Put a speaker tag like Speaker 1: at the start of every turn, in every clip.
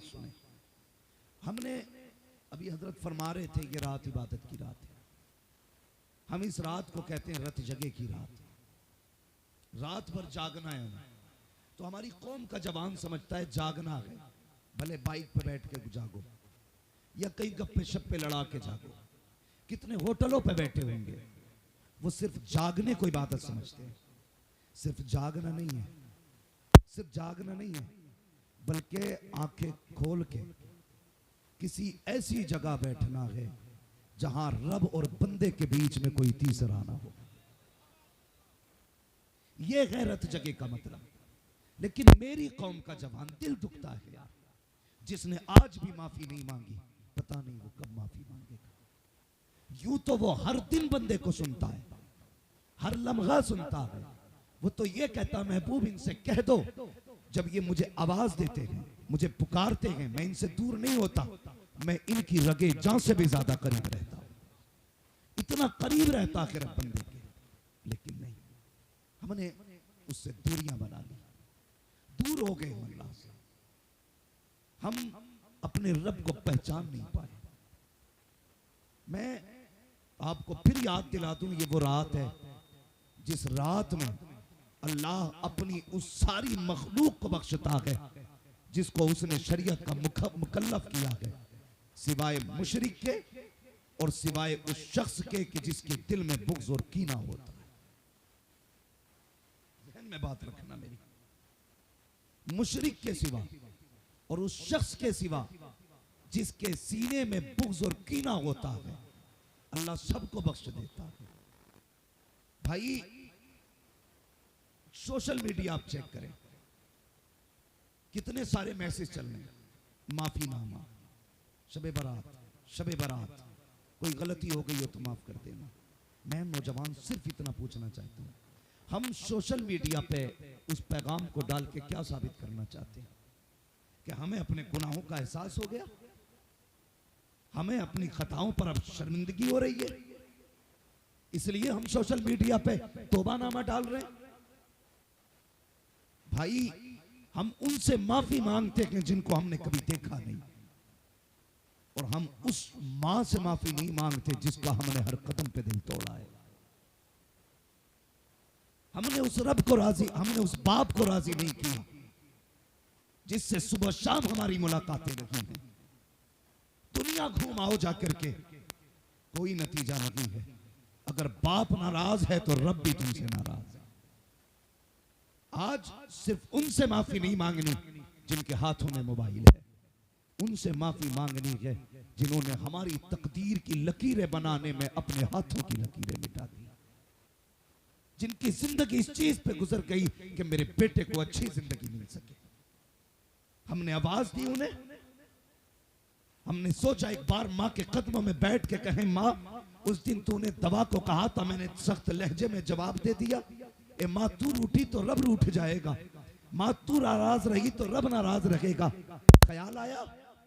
Speaker 1: सुने। हमने अभी हजरत फरमा रहे थे ये रात इबादत की रात है। हम इस रात को कहते हैं रत जगे की रात। रात भर जागना है हमें। तो हमारी कौम का जवान समझता है जागना है, भले बाइक पे बैठ के जागो या कई गप्पे शप्पे लड़ा के जागो। कितने होटलों पे बैठे होंगे, वो सिर्फ जागने को इबादत समझते हैं। सिर्फ जागना नहीं है, सिर्फ जागना नहीं है, बल्कि आंखें खोल के किसी ऐसी जगह बैठना है जहां रब और बंदे के बीच में कोई तीसरा ना हो। यह है रत जगे का मतलब। लेकिन मेरी कौम का जवान दिल दुखता है यार, जिसने आज भी माफी नहीं मांगी, पता नहीं वो कब माफी मांगेगा। यूं तो वो हर दिन बंदे को सुनता है, हर लम्हा सुनता है। वो तो ये कहता महबूब इनसे कह दो, जब ये मुझे आवाज देते हैं, मुझे पुकारते हैं, मैं इनसे दूर नहीं होता, मैं इनकी रगे जान से भी ज्यादा करीब रहता हूं। इतना करीब रहता है रब बंदे के। लेकिन नहीं, हमने उससे दूरियां बना ली, दूर हो गए अल्लाह से। हम अपने रब को पहचान नहीं पाए। मैं आपको फिर याद दिला दूं, ये वो रात है जिस रात में अल्लाह अपनी उस सारी मखलूक को बख्शता है जिसको उसने शरीयत का मुकल्लफ किया है, सिवाय मुशरिक के और सिवाय उस शख्स के कि जिसके दिल में बुग़्ज़ और कीना होता है। ज़हन में बात रखना मेरी, मुशरिक के सिवा और उस शख्स के सिवा जिसके सीने में बुग़्ज़ और कीना होता है, अल्लाह सबको बख्श देता है। भाई सोशल मीडिया आप चेक करें, कितने सारे मैसेज चल रहे हैं, माफीनामा, शबे बारात, कोई गलती हो गई हो तो माफ कर देना। मैं नौजवान सिर्फ इतना पूछना चाहता हूं, हम सोशल मीडिया पे उस पैगाम को डाल के क्या साबित करना चाहते हैं? कि हमें अपने गुनाहों का एहसास हो गया, हमें अपनी खताओं पर अब शर्मिंदगी हो रही है, इसलिए हम सोशल मीडिया पे तौबानामा डाल रहे हैं। भाई हम उनसे माफी मांगते हैं जिनको हमने कभी देखा नहीं, और हम उस मां से माफी नहीं मांगते जिसका हमने हर कदम पे दिल तोड़ा है। हमने उस रब को राजी, हमने उस बाप को राजी नहीं किया जिससे सुबह शाम हमारी मुलाकातें रही हैं। दुनिया घूमाओ जाकर के, कोई नतीजा नहीं है। अगर बाप नाराज है तो रब भी तुमसे नाराज है। आज सिर्फ उनसे माफी नहीं मांगनी जिनके हाथों में मोबाइल है, उनसे माफी मांगनी है जिन्होंने हमारी तकदीर की लकीरें बनाने में अपने हाथों की लकीरें मिटा दी, जिनकी जिंदगी इस चीज पे गुजर गई कि मेरे बेटे को अच्छी जिंदगी मिल सके। हमने आवाज दी उन्हें, हमने सोचा एक बार माँ के कदमों में बैठ के कहें, माँ उस दिन तूने दवा को कहा था, मैंने सख्त लहजे में जवाब दे दिया, ए माँ तू रूठी तो रब रूठ जाएगा, माँ तू नाराज रही तो रब नाराज रहेगा। ख्याल आया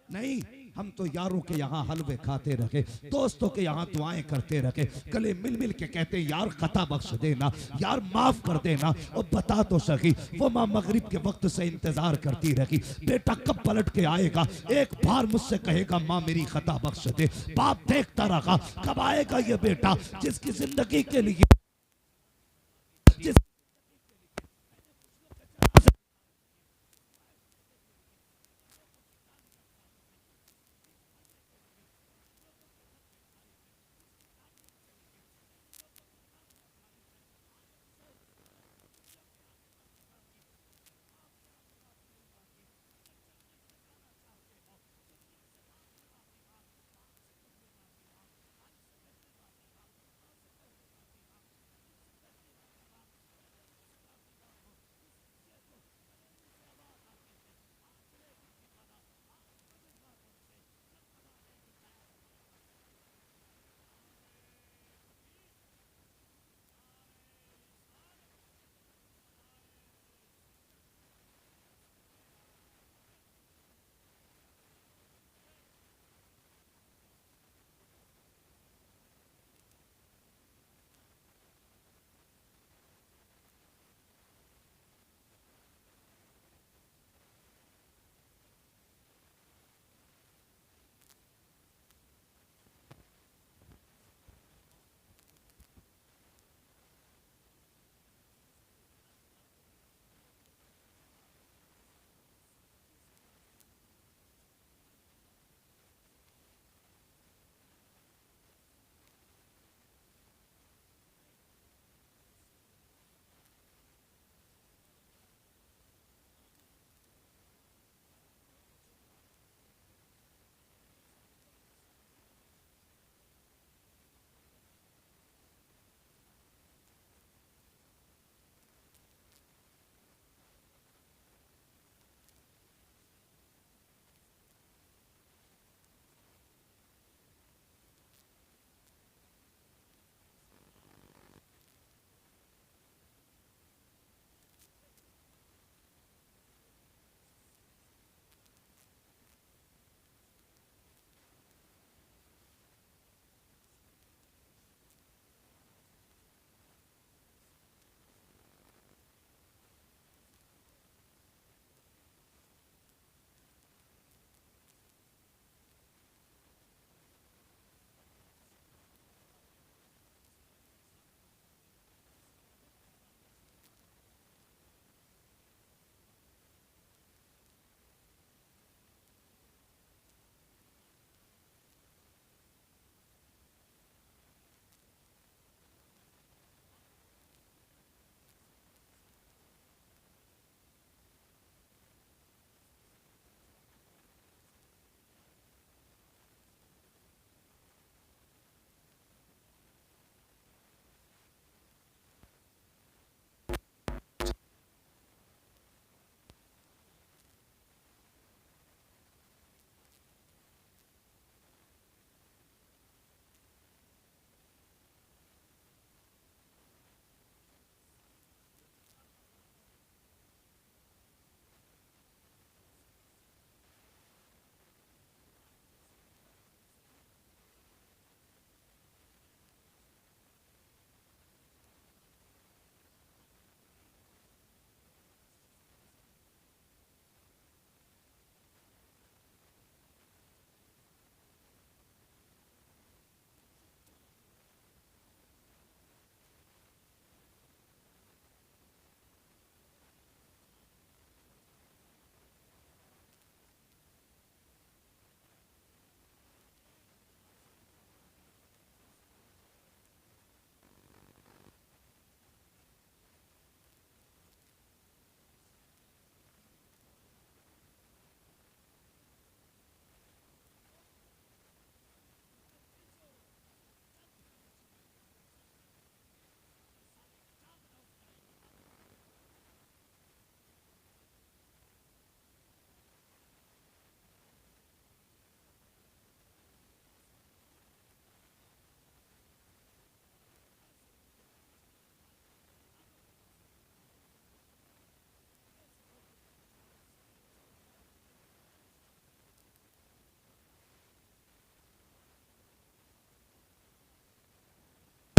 Speaker 1: नहीं, हम तो यारों के यहाँ हलवे खाते रखे, दोस्तों के यहाँ दुआएं करते रखे, गले मिल मिल के कहते यार खता बख्श देना, यार माफ कर देना। और बता तो सही, वो माँ मगरिब के वक्त से इंतजार करती रही, बेटा कब पलट के आएगा, एक बार मुझसे कहेगा माँ मेरी खता बख्श दे। बाप देखता रहा कब आएगा ये बेटा जिसकी जिंदगी के लिए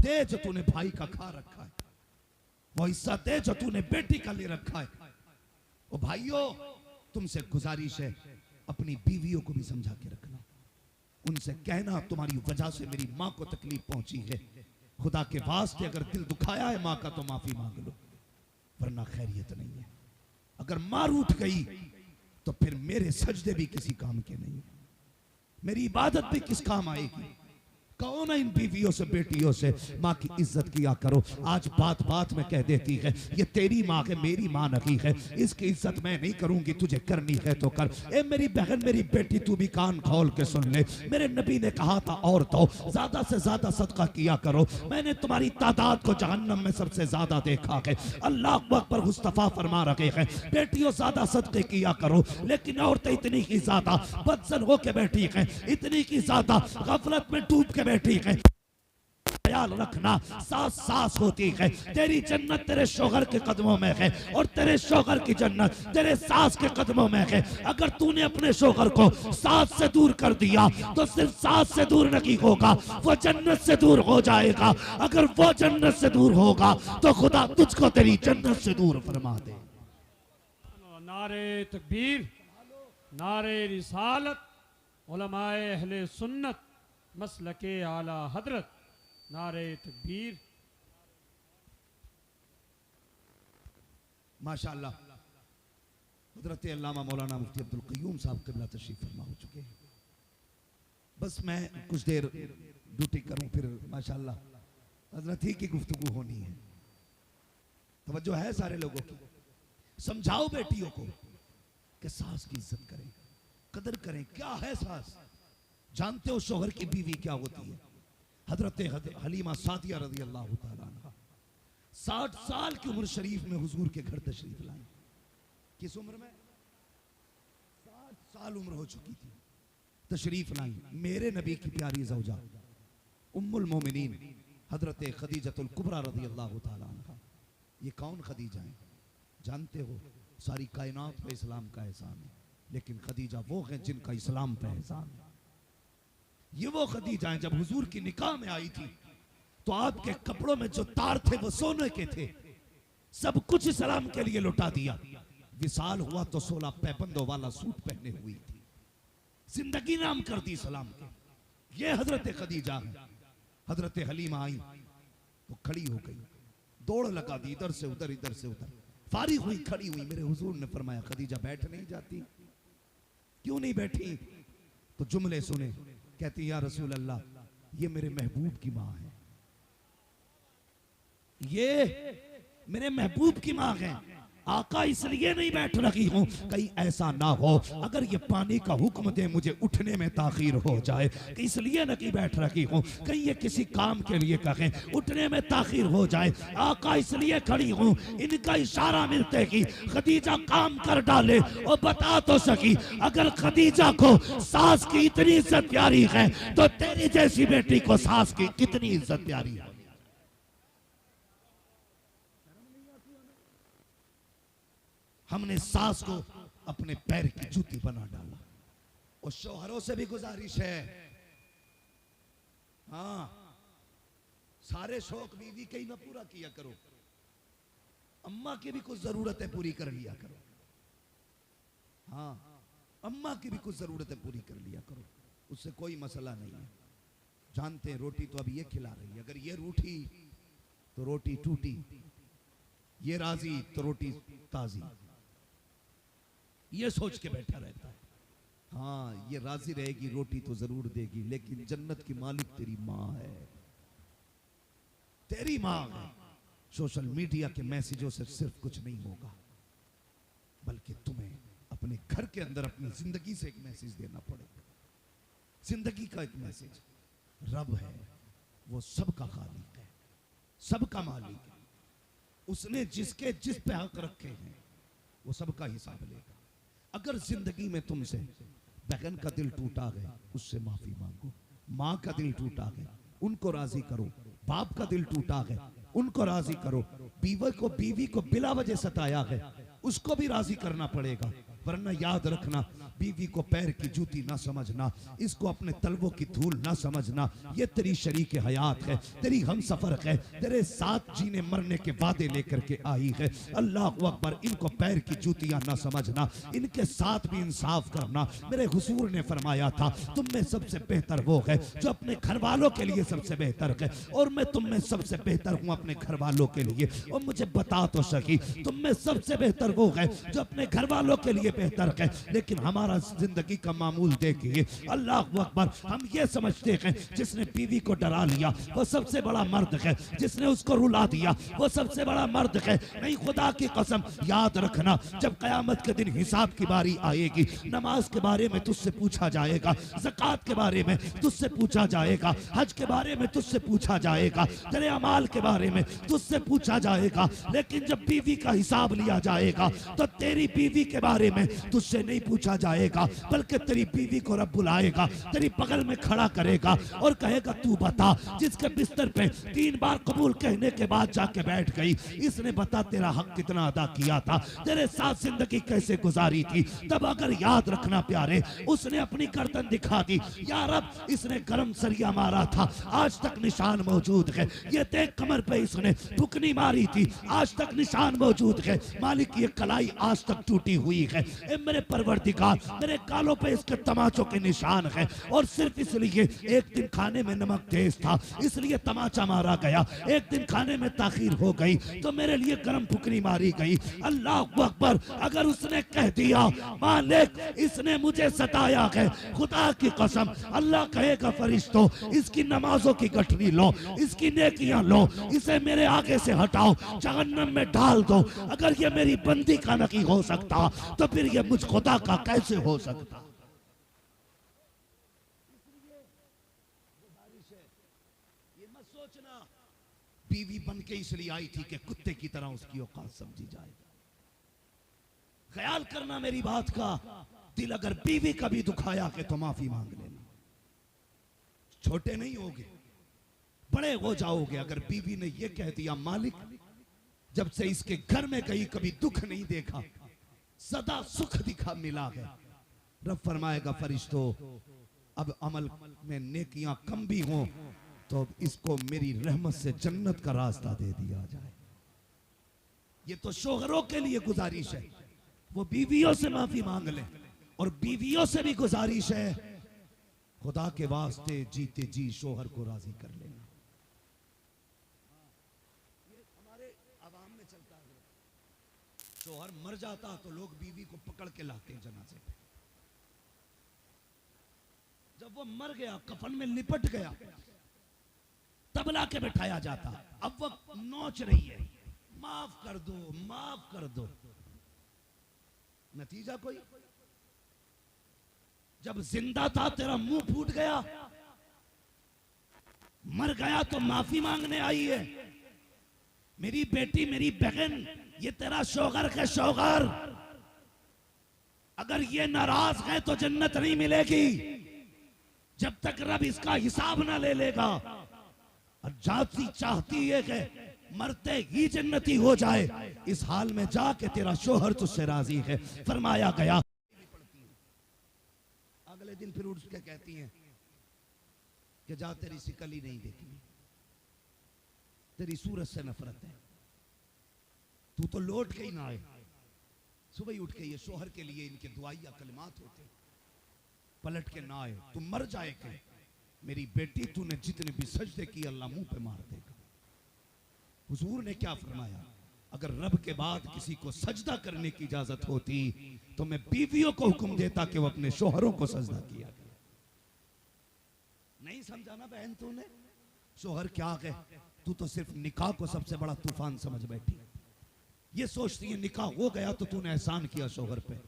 Speaker 1: दे जो तूने भाई का खा रखा है, वो हिस्सा दे जो तूने बेटी का ले रखा है। ओ भाइयों, तुमसे गुजारिश है, अपनी बीवियों को भी समझा के रखना। उनसे कहना तुम्हारी वजह से मेरी माँ को तकलीफ पहुंची है, खुदा के वास्ते अगर दिल दुखाया है माँ का तो माफी मांग लो, वरना खैरियत नहीं है। अगर माँ रूठ गई तो फिर मेरे सजदे भी किसी काम के नहीं, मेरी इबादत भी किस काम आएगी। कहो ना इन बीवियों से, बेटियों से, माँ की इज्जत किया करो। आज बात बात में कह देती है ये तेरी माँ है, मेरी माँ नहीं है, इसकी इज्जत मैं नहीं करूंगी, तुझे करनी है तो कर। ए मेरी बहन, मेरी बेटी, तू भी कान खोल के सुन ले। मेरे नबी ने कहा था औरतों ज्यादा से ज्यादा सदका किया करो, मैंने तुम्हारी तादाद को जहन्नम में सबसे ज्यादा देखा है। अल्लाह अकबर मुस्तफा फरमा रखे हैं, बेटियों ज्यादा सदके किया करो। लेकिन औरतें इतनी की ज्यादा बदसन होके बैठी हैं, इतनी की ज्यादा गफलत में डूब के बैठी है। ख्याल रखना, सास सास होती है। तेरी जन्नत तेरे शोहर के कदमों में है और तेरे शोहर की जन्नत तेरे सास के कदमों में है। अगर तूने अपने शोहर को सास से दूर कर दिया तो सिर्फ सास से दूर नहीं होगा, वो जन्नत से दूर हो जाएगा। अगर वो जन्नत से दूर होगा तो खुदा तुझको तेरी जन्नत से दूर फरमा दे।
Speaker 2: नारे तकबीर, नारे रिसालत, उलमाए अहले सुन्नत, मसलके आला हजरत, नारे तकबीर।
Speaker 1: माशाअल्लाह हजरत अल्लामा मौलाना मुफ्ती अब्दुल क़य्यूम साहब क़िबला तशरीफ फरमा हो चुके हैं। बस मैं कुछ देर ड्यूटी करूं, फिर माशाअल्लाह हजरत ही की गुफ्तगू होनी है। तवज्जो है सारे लोगों की। समझाओ बेटियों को कि सास की इज्जत करें, कदर करें। क्या है सास? जानते हो शोहर की बीवी क्या होती है? हजरत हलीमा सादिया रज़ी अल्लाह तआला अन्हा 60 साल की उम्र शरीफ में हुजूर के घर तशरीफ लाई। किस उम्र में? 60 साल उम्र हो चुकी थी, तशरीफ लाई। मेरे नबी की प्यारी ज़ौजा उम्मुल मोमिनीन हजरत खदीजतुल कुबरा रज़ी अल्लाह तआला अन्हा। ये कौन खदीजा है? जानते हो सारी कायनात पे इस्लाम का एहसान है, लेकिन खदीजा वो है जिनका इस्लाम पे एहसान है। ये वो खदीजा है जब हुजूर की निकाह में आई थी तो आपके कपड़ों में जो तार थे वो सोने के थे, सब कुछ इस्लाम के लिए लुटा दिया। विसाल हुआ तो 16 पैबंदों वाला सूट पहने हुई थी, जिंदगी नाम कर दी इस्लाम के। ये हजरत खदीजा है। हजरत हलीमा आई तो खड़ी हो गई, दौड़ लगा दी, इधर से उधर, इधर से उधर, फारिग हुई, खड़ी हुई। मेरे हुजूर ने फरमाया खदीजा बैठ नहीं जाती? क्यों नहीं बैठी? तो जुमले सुने, कहती या रसूल अल्लाह, ये मेरे महबूब की माँ है, ये मेरे महबूब की माँ है। आका इसलिए नहीं बैठ रही हूं कहीं ऐसा ना हो अगर ये पानी का हुक्म दे मुझे उठने में ताखीर हो जाए, कि इसलिए नहीं बैठ रही हूं कहीं ये किसी काम के लिए कहें उठने में ताखीर हो जाए। आका इसलिए खड़ी हूं इनका इशारा मिलते ही खदीजा काम कर डाले और बता तो सकी अगर खदीजा को सास की इतनी इज्जत प्यारी है तो तेरी जैसी बेटी को सास की कितनी इज्जत प्यारी है। हमने सास को अपने पैर की जूती बना डाला। और शौहरों से भी गुजारिश है, हाँ, सारे शौक बीवी के ही ना पूरा किया करो, अम्मा की भी कुछ जरूरतें पूरी कर लिया करो। हाँ, अम्मा की भी कुछ जरूरतें पूरी कर लिया करो, उससे कोई मसला नहीं है। जानते हैं रोटी तो अब ये खिला रही है, अगर ये रूठी तो रोटी टूटी, ये राजी तो रोटी ताजी, ये सोच के बैठा रहता है। हाँ, ये राजी रहेगी रोटी तो जरूर देगी, लेकिन जन्नत की मालिक तेरी माँ है, तेरी माँ है। सोशल मीडिया के मैसेजों से सिर्फ कुछ नहीं होगा, बल्कि तुम्हें अपने घर के अंदर अपनी जिंदगी से एक मैसेज देना पड़ेगा। जिंदगी का एक मैसेज, रब है वो सबका खालिक है, सबका मालिक है, उसने जिसके जिस पे हक रखे हैं वो सबका हिसाब लेगा। अगर जिंदगी में तुमसे बहन का दिल टूटा है उससे माफी मांगो, माँ का दिल टूटा है उनको राजी करो, बाप का दिल टूटा है उनको राजी करो, बीवी को बिला वजह सताया है उसको भी राजी करना पड़ेगा। वरना याद रखना, बीवी को पैर की जूती ना समझना, इसको अपने तलवों की धूल ना समझना। ये तेरी शरीक हयात है, तेरी हम सफर है, तेरे साथ जीने मरने के वादे लेकर के आई है। अल्लाह अकबर, इनको पैर की जूतियां ना समझना, इनके साथ भी इंसाफ करना। मेरे हुजूर ने फरमाया था, तुम में सबसे बेहतर वो है जो अपने घर वालों के लिए सबसे बेहतर है, और मैं तुम में सबसे बेहतर हूँ अपने घर वालों के लिए। और मुझे बता तो सकी, तुम में सबसे बेहतर वो है जो अपने घर वालों के लिए बेहतर है। लेकिन हमारा जिंदगी का मामूल देखिए, अल्लाह अकबर, हम ये समझते हैं जिसने बीवी को डरा लिया वो सबसे बड़ा मर्द है, जिसने उसको रुला दिया वो सबसे बड़ा मर्द है। नहीं, खुदा की कसम, याद रखना, जब कयामत के दिन हिसाब की बारी आएगी, नमाज के बारे में तुझसे पूछा जाएगा, ज़कात के बारे में तुझसे पूछा जाएगा, हज के बारे में तुझसे पूछा जाएगा, तेरे अमाल के बारे में तुझसे पूछा जाएगा। लेकिन जब बीवी का हिसाब लिया जाएगा तो तेरी बीवी के बारे में तुझसे नहीं पूछा जाएगा, बल्कि तेरी बीवी को रब बुलाएगा, तेरी बगल में खड़ा करेगा और कहेगा, तू बता, जिसके बिस्तर पे 3 बार कबूल कहने के बाद जाके बैठ गई, इसने बता तेरा हक कितना अदा किया था, तेरे साथ जिंदगी कैसे गुजारी थी। तब अगर याद रखना प्यारे, उसने अपनी गर्दन दिखा दी, या रब, इसने गरम सरिया मारा था, आज तक निशान मौजूद है, ये देख कमर पे इसने ठुकनी मारी थी, आज तक निशान मौजूद है, मालिक ये कलाई आज तक टूटी हुई है। ए मेरे परवरदिगार, मेरे गालों पे इसके तमाचों के निशान है, और सिर्फ इसलिए एक दिन खाने में नमक तेज था इसलिए तमाचा मारा गया, एक दिन खाने में ताखीर हो गई तो मेरे लिए गरम फुकरी मारी गई। अल्लाह अकबर, अगर उसने कह दिया, मालिक इसने मुझे सताया है, खुदा की कसम, अल्लाह कहेगा, फरिश्तों, इसकी नमाजों की गठरी लो, इसकी नेकियां लो, इसे मेरे आगे से हटाओ, जहन्नम में डाल दो। अगर ये मेरी बंदी का नहीं हो सकता तो फिर ये मुझ खुदा का कैसे हो सकता। ये मत सोचना बीवी बन के इसलिए आई थी कि कुत्ते की तरह उसकी औकात समझी जाए। ख्याल करना मेरी बात का, दिल अगर बीवी का भी दुखाया है तो माफी मांग लेना। छोटे नहीं होगे, बड़े हो जाओगे अगर बीवी ने यह कह दिया, मालिक जब से इसके घर में गई कभी दुख नहीं देखा, सदा सुख दिखा मिला है। रब फरमाएगा, फरिश्तों, अब अमल में नेकियां कम भी हों तो इसको मेरी रहमत से जन्नत का रास्ता दे दिया जाए। ये तो शोहरों के लिए गुजारिश है, वो बीवियों से माफी मांग लें, और बीवियों से भी गुजारिश है, खुदा के वास्ते जीते जी शोहर को राजी कर लेना। शोहर मर जाता तो लोग बीवी को पकड़ के लाते हैं जनाजे पे। जब वो मर गया, कफन में लिपट गया, तब ला के बैठाया जाता। अब वो नोच रही है, माफ कर दो, माफ कर दो। नतीजा कोई, जब जिंदा था तेरा मुंह फूट गया, मर गया तो माफी मांगने आई है। मेरी बेटी, मेरी बहन, ये तेरा शौहर है, शौहर। अगर ये नाराज है तो जन्नत नहीं मिलेगी जब तक रब इसका हिसाब ना ले लेगा। और जाती चाहती है कि मरते ही जन्नती हो जाए, इस हाल में जाके तेरा शौहर तुझसे राजी है। फरमाया गया, अगले दिन फिर उठ के कहती हैं कि जा, तेरी शिकल ही नहीं देखनी, तेरी सूरत से नफरत है, तू तो लौट के ही ना आए। सुबह ही उठ के ये शोहर के लिए इनके दुआइया कलिमात होते, पलट के ना आए, तू मर जाएगा। मेरी बेटी, तूने जितने भी सजदे किए अल्लाह मुंह पे मार देगा। हुजूर ने क्या फरमाया, अगर रब के बाद किसी को सजदा करने की इजाजत होती तो मैं बीवियों को हुक्म देता कि वो अपने शोहरों को सजदा किया करे। नहीं समझा ना बहन तूने, शोहर क्या है, तू तो सिर्फ निकाह को सबसे बड़ा तूफान समझ बैठी। ये सोचती है निकाह हो गया तो तूने एहसान किया शोहर पे।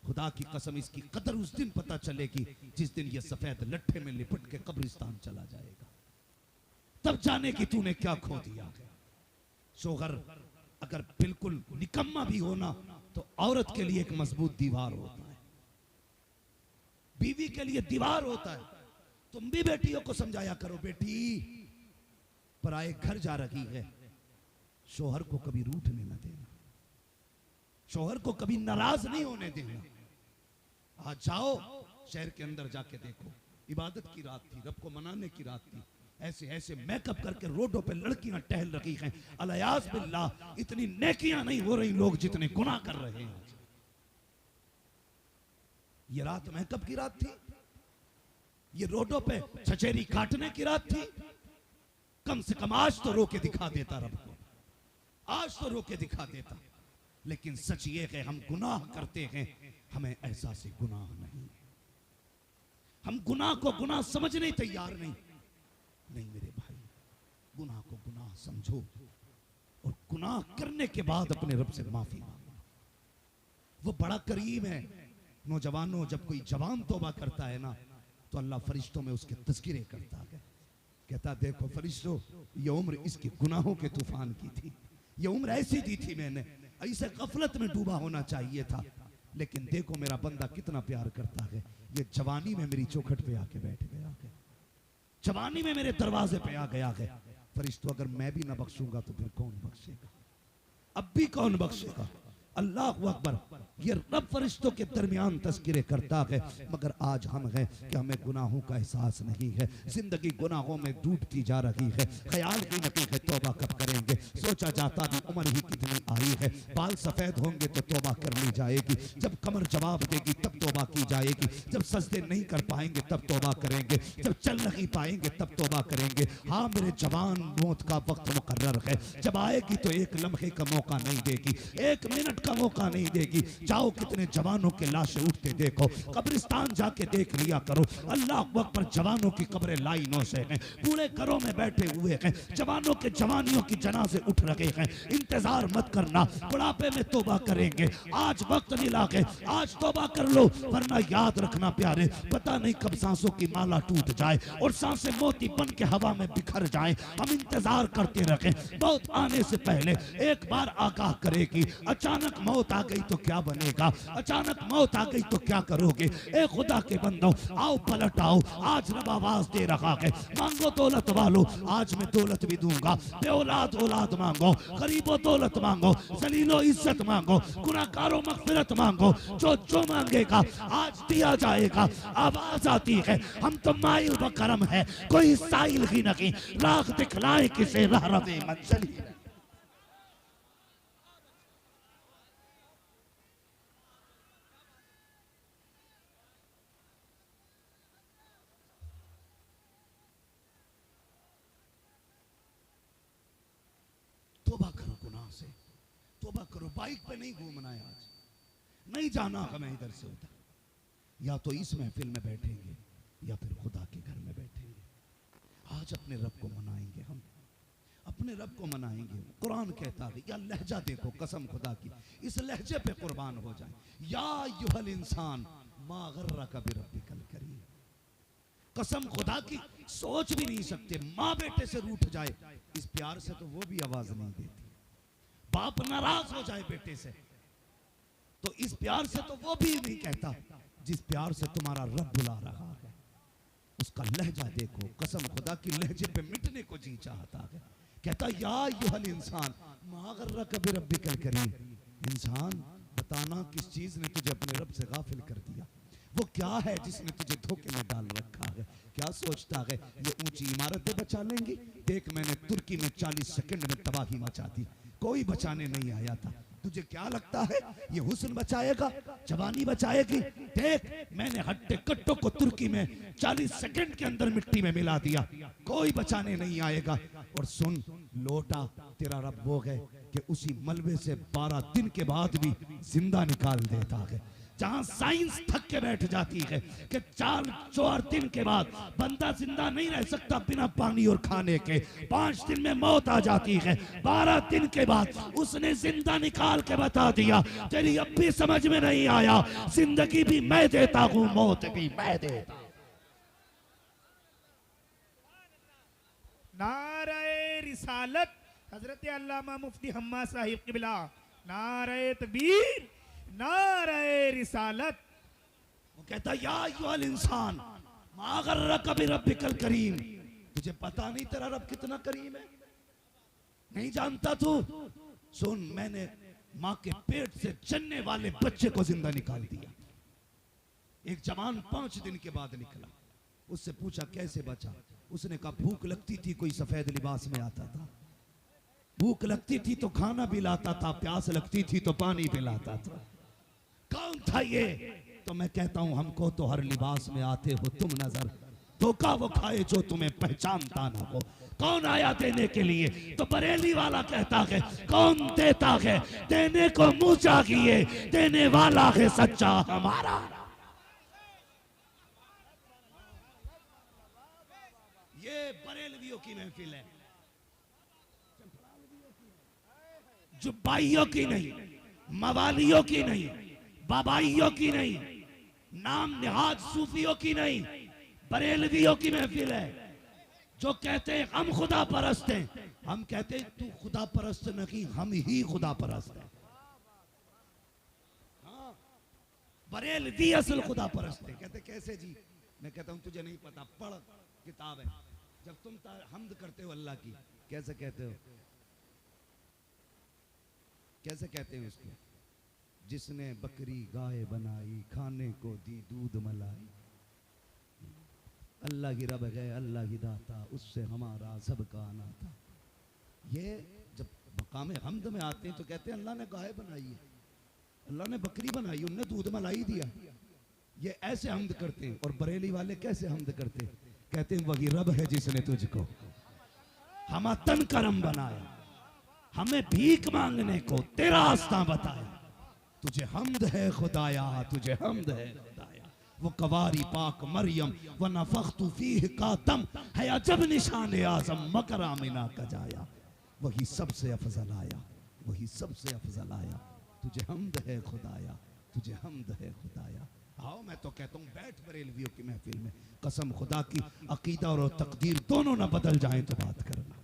Speaker 1: खुदा की कसम, इसकी कदर उस दिन पता चलेगी जिस दिन ये सफेद लट्ठे में लिपट के कब्रिस्तान चला जाएगा, तब जाने की तूने क्या खो दिया। शोहर अगर बिल्कुल निकम्मा भी होना तो औरत के लिए एक मजबूत दीवार होता है, बीवी के लिए दीवार होता है। तुम भी बेटियों को समझाया करो, बेटी पराए घर जा रही है, शोहर को कभी रूठने न देना। शोहर को कभी नाराज नहीं होने देना। आज जाओ शहर के अंदर जाके देखो, इबादत की रात थी, रब को मनाने की रात थी, ऐसे ऐसे मेकअप करके रोडों पे लड़कियां टहल रही हैं। अलियास बिल्लाह, इतनी नेकियां नहीं हो रही लोग जितने गुनाह कर रहे हैं। ये रात मेकअप की रात थी, ये रोडों पे छचेरी काटने की रात थी। कम से कम आज तो रोके दिखा देता रब को, आज तो रोके दिखा देता। लेकिन सच ये है हम गुनाह करते हैं, हमें एहसास गुनाह नहीं, हम गुनाह को गुनाह समझने तैयार नहीं। नहीं मेरे भाई, गुनाह को गुनाह समझो और गुनाह करने के बाद अपने रब से माफी मांगो। वो बड़ा करीम है। नौजवानों, जब कोई जवान तौबा करता है ना, तो अल्लाह फरिश्तों में उसके तज़किरे करता है, कहता देखो फरिश्तों, ये उम्र इसकी गुनाहों के तूफान की थी, ये उम्र ऐसी दी थी मैंने, ऐसे गफलत में डूबा होना चाहिए था, लेकिन देखो मेरा बंदा कितना प्यार करता है, ये जवानी में मेरी चौखट पे आके बैठ गया है, जवानी में मेरे दरवाजे पे आ गया है। फरिश्तों, अगर मैं भी ना बख्शूंगा तो फिर कौन बख्शेगा? अब भी कौन बख्शेगा? अल्लाह अकबर। ये रब फरिश्तों के दरमियान तज़किरे करता है, मगर आज हम हैं कि हमें गुनाहों का एहसास नहीं है। जिंदगी गुनाहों में डूबती जा रही है, ख्याल की नहीं है तौबा कब करेंगे। सोचा जाता भी उम्र ही कितनी आई है, बाल सफेद होंगे तो तौबा कर ली जाएगी, जब कमर जवाब देगी तब तौबा की जाएगी, जब सजदे नहीं कर पाएंगे तब तौबा करेंगे, जब चल नहीं पाएंगे तब तौबा करेंगे। हाँ मेरे जवान, मौत का वक्त मुकर्रर है, जब आएगी तो एक लम्हे का मौका नहीं देगी, एक मिनट का मौका नहीं देगी। जाओ कितने जवानों के लाशें उठते देखो, कब्रिस्तान जाके देख लिया करो। अल्लाह अकबर, जवानों की कब्रें लाइनों से हैं, पूरे घरों में बैठे हुए हैं, जवानों के जवानियों की जनाजे उठ रहे हैं। इंतजार मत करना, बुढ़ापे में तौबा करेंगे, आज वक्त मिला के आज तौबा कर लो, वरना याद रखना प्यारे, पता नहीं कब सांसों की माला टूट जाए और सांसें मोती बन के हवा में बिखर जाए। हम इंतजार करते रहे, मौत आने से पहले एक बार आगाह करेगी। अचानक मौत आ गई तो क्या बनेगा? अचानक मौत आ गई तो क्या करोगे? ए खुदा के बंदो, आओ पलट आओ, आज रब आवाज दे रहा है, मांगो दौलत वालों, आज मैं दौलत भी दूंगा। बे औलाद औलाद मांगो, गरीबो दौलत मांगो, जलीलो इज्जत मांगो, गुनाहगारों मगफिरत मांगो, जो जो मांगेगा आज दिया जाएगा। आवाज आती है, हम तो माइल बकरम है, कोई साइल ही नहीं, राह दिखलाए किसे राह रवे मंजिल। तौबा करो गुनाह से, तौबा करो। बाइक पे नहीं घूमना है आज, नहीं जाना हमें इधर से उधर, या तो इस महफिल में बैठेंगे या फिर खुदा के घर में बैठेंगे। आज अपने रब को मनाएंगे, हम अपने रब को मनाएंगे। कुरान कहता है, या लहजा देखो कसम खुदा की, इस लहजे पे कुर्बान हो जाए। या युहल इंसान मा गर्रका बिरब्बिकल करीम, कसम खुदा की सोच भी नहीं सकते, माँ बेटे से रूठ जाए इस प्यार से तो वो भी आवाज नहीं देती, बाप नाराज हो जाए बेटे से तो इस प्यार से तो वो भी नहीं कहता, जिस प्यार से तुम्हारा रब बुला रहा है। उसका लहजा देखो, कसम खुदा की लहजे पे मिटने को जी चाहता है। कहता या युहल इंसान मा गर्रका बिरब्बिकल करीम, इंसान बताना किस चीज ने तुझे अपने रब से गाफिल कर दिया, वो क्या है जिसने तुझे धोखे में डाल रखा है। क्या सोचता है ये ऊंची इमारतें बचा लेंगी? देख मैंने तुर्की में 40 सेकंड में तबाही मचा दी, कोई बचाने नहीं आया था। तुझे क्या लगता है ये हुस्न बचाएगा, जवानी बचाएगी? देख मैंने हट्टे कट्टों को तुर्की में 40 सेकंड के अंदर मिट्टी में मिला दिया, कोई बचाने नहीं आएगा। और सुन लोटा, तेरा रब वो है कि उसी मलबे से 12 दिन के बाद भी जिंदा निकाल देता है। जहां साइंस थक के बैठ जाती है कि 4 दिन के बाद बंदा जिंदा नहीं रह सकता बिना पानी और खाने के, 5 दिन में मौत आ जाती है, 12 दिन के बाद उसने जिंदा निकाल के बता दिया, तेरी अब भी समझ में नहीं आया, जिंदगी भी मैं देता हूं, मौत भी मैं देता।
Speaker 3: नारे रिसालत, हजरत अल्लामा मुफ्ती हम्मा साहिब किबला, नारे तकबीर, नारे रिसालत।
Speaker 1: वो कहता या अय्युहल इंसान मा गर्रका बिरब्बिकल करीम, तुझे पता नहीं तेरा रब कितना करीम है? नहीं जानता तू? सुन मैंने मां के पेट से जन्ने वाले बच्चे को जिंदा निकाल दिया। एक जवान 5 दिन के बाद निकला, उससे पूछा कैसे बचा? उसने कहा भूख लगती थी कोई सफेद लिबास में आता था, भूख लगती थी तो खाना भी लाता था, प्यास लगती थी तो पानी पिलाता था। कौन था ये? तो मैं कहता हूं हमको तो हर लिबास में आते हो तुम नजर, धोखा वो खाए जो तुम्हें पहचानता ना हो। कौन आया देने के लिए? तो बरेली वाला कहता है कौन देता है, देने को मुंह चाहिए, देने वाला है सच्चा हमारा। ये बरेलवियों की महफिल है, जुब्बाइयों की नहीं, मवालियों की नहीं, बाबाइयों की नहीं, नाम निहाद सूफियों की नहीं, बरेलवियों की महफिल है। जो कहते हैं हम खुदा परस्त हैं, हम कहते हैं तू खुदा परस्त नहीं, हम ही खुदा परस्त हैं। हाँ, बरेलवी असल खुदा परस्त है। कहते कैसे जी? मैं कहता हूं तुझे नहीं पता, पढ़ किताब है। जब तुम हम्द करते हो अल्लाह की, कैसे कहते हो? कैसे कहते हैं उसको? जिसने बकरी गाय बनाई, खाने को दी दूध मलाई, अल्लाह की रब है अल्लाह की दाता, उससे हमारा सबका आना था। ये जब मकाम हम्द में आते हैं तो कहते हैं अल्लाह ने गाय बनाई है, अल्लाह ने बकरी बनाई, उन्हें दूध मलाई दिया। ये ऐसे हम्द करते हैं। और बरेली वाले कैसे हम्द करते हैं? कहते हैं वही रब है जिसने तुझको हम तन करम बनाया, हमें भीख मांगने को तेरा रास्ता बताया। तुझे हम्द है खुदाया, तुझे हम्द है खुदाया। वो कवारी पाक मरियम व नफख्तु फीह का दम है अजब निशान आजम मकरा मिना का जाया। वही सबसे अफजल आया, वही सबसे अफजल आया। तुझे हम्द है खुदाया, तुझे हम्द है खुदाया। आओ मैं तो कहता हूँ बैठ बरेलवियों की महफिल में, कसम खुदा की अकीदा और तकदीर दोनों ना बदल जाए तो बात करना।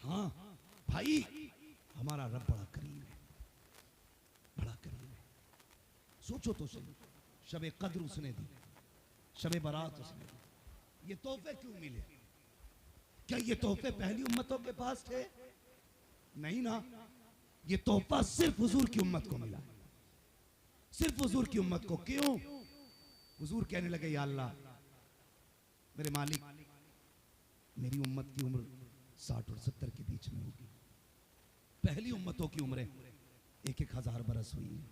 Speaker 1: हाँ भाई, हमारा रब बड़ा करीम है, बड़ा करीम है। सोचो तो सही, शबे कद्र उसने दी, शबे बारात उसने दी। ये तोहफे क्यों मिले? क्या ये तोहफे पहली उम्मतों के पास थे? नहीं ना, ये तोहफा सिर्फ हुजूर की उम्मत को मिला, सिर्फ हुजूर की उम्मत को। क्यों? हुजूर कहने लगे या अल्लाह मेरे मालिक, मेरी उम्मत की उम्र 60 और 70 के बीच में होगी, पहली उम्मतों की उम्रें 1-1000 बरस हुई है।